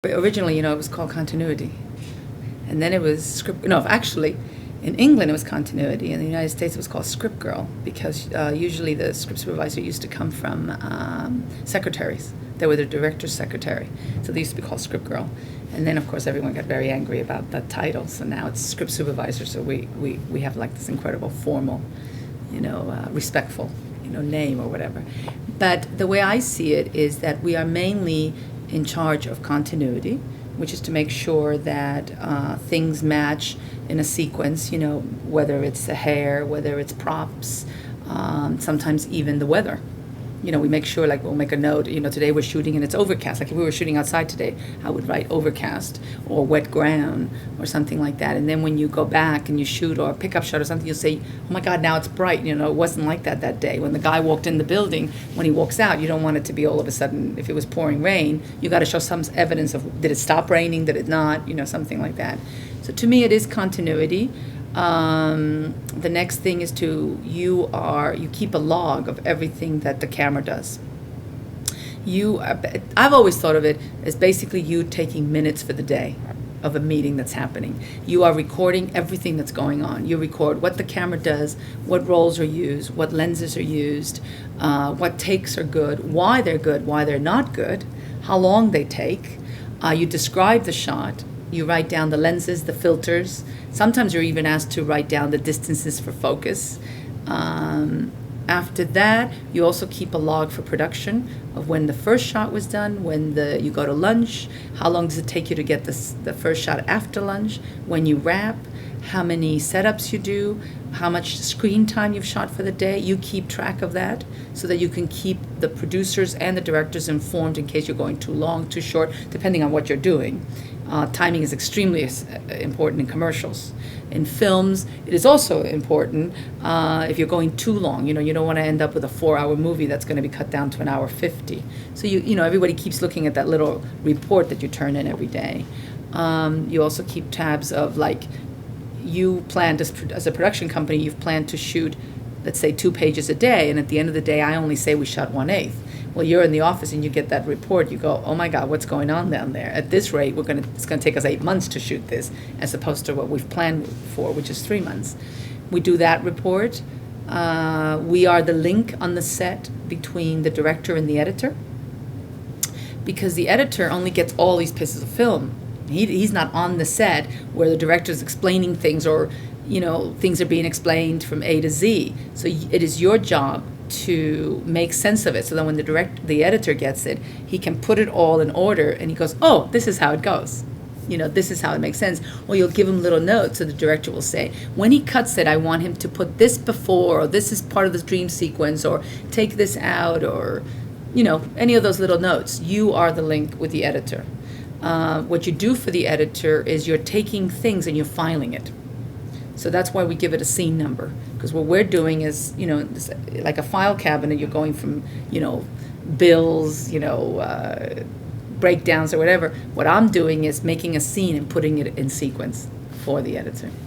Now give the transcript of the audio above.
Originally, it was called continuity. And then it was script, no, actually, in England it was continuity. In the United States it was called script girl, because usually the script supervisor used to come from secretaries. They were the director's secretary. So they used to be called script girl. And then, of course, everyone got very angry about that title. So now it's script supervisor. So we have like this incredible formal, respectful, name or whatever. But the way I see it is that we are mainly in charge of continuity, which is to make sure that things match in a sequence, whether it's the hair, whether it's props, sometimes even the weather. We make sure, like, we'll make a note, today we're shooting and it's overcast. Like if we were shooting outside today, I would write overcast or wet ground or something like that. And then when you go back and you shoot or a pickup shot or something, you'll say, oh my God, now it's bright. It wasn't like that day. When the guy walked in the building, when he walks out, you don't want it to be all of a sudden, if it was pouring rain, you got to show some evidence of, did it stop raining, did it not, something like that. So to me, it is continuity. The next thing is you keep a log of everything that the camera does. I've always thought of it as basically you taking minutes for the day of a meeting that's happening. You are recording everything that's going on. You record what the camera does, what rolls are used, what lenses are used, what takes are good, why they're not good, how long they take. You describe the shot. You write down the lenses, the filters. Sometimes you're even asked to write down the distances for focus. After that, you also keep a log for production of when the first shot was done, when you go to lunch, how long does it take you to get the first shot after lunch, when you wrap, how many setups you do, how much screen time you've shot for the day. You keep track of that so that you can keep the producers and the directors informed in case you're going too long, too short, depending on what you're doing. Timing is extremely important in commercials. In films, it is also important if you're going too long. You don't want to end up with a 4-hour movie that's going to be cut down to 1:50. So everybody keeps looking at that little report that you turn in every day. You also keep tabs of, like, you planned as a production company, you've planned to shoot, let's say, 2 pages a day, and at the end of the day, I only say we shot 1/8. Well, you're in the office and you get that report. You go, oh my God, what's going on down there? At this rate, it's going to take us 8 months to shoot this, as opposed to what we've planned for, which is 3 months. We do that report. We are the link on the set between the director and the editor, because the editor only gets all these pieces of film. He's not on the set where the director is explaining things, or things are being explained from A to Z. So it is your job to make sense of it, so that when the editor gets it, he can put it all in order, and he goes, oh, this is how it goes. This is how it makes sense. Or you'll give him little notes, so the director will say, when he cuts it, I want him to put this before, or this is part of the dream sequence, or take this out, or any of those little notes. You are the link with the editor. What you do for the editor is you're taking things and you're filing it. So that's why we give it a scene number, because what we're doing is, like a file cabinet, you're going from, bills, breakdowns or whatever. What I'm doing is making a scene and putting it in sequence for the editor.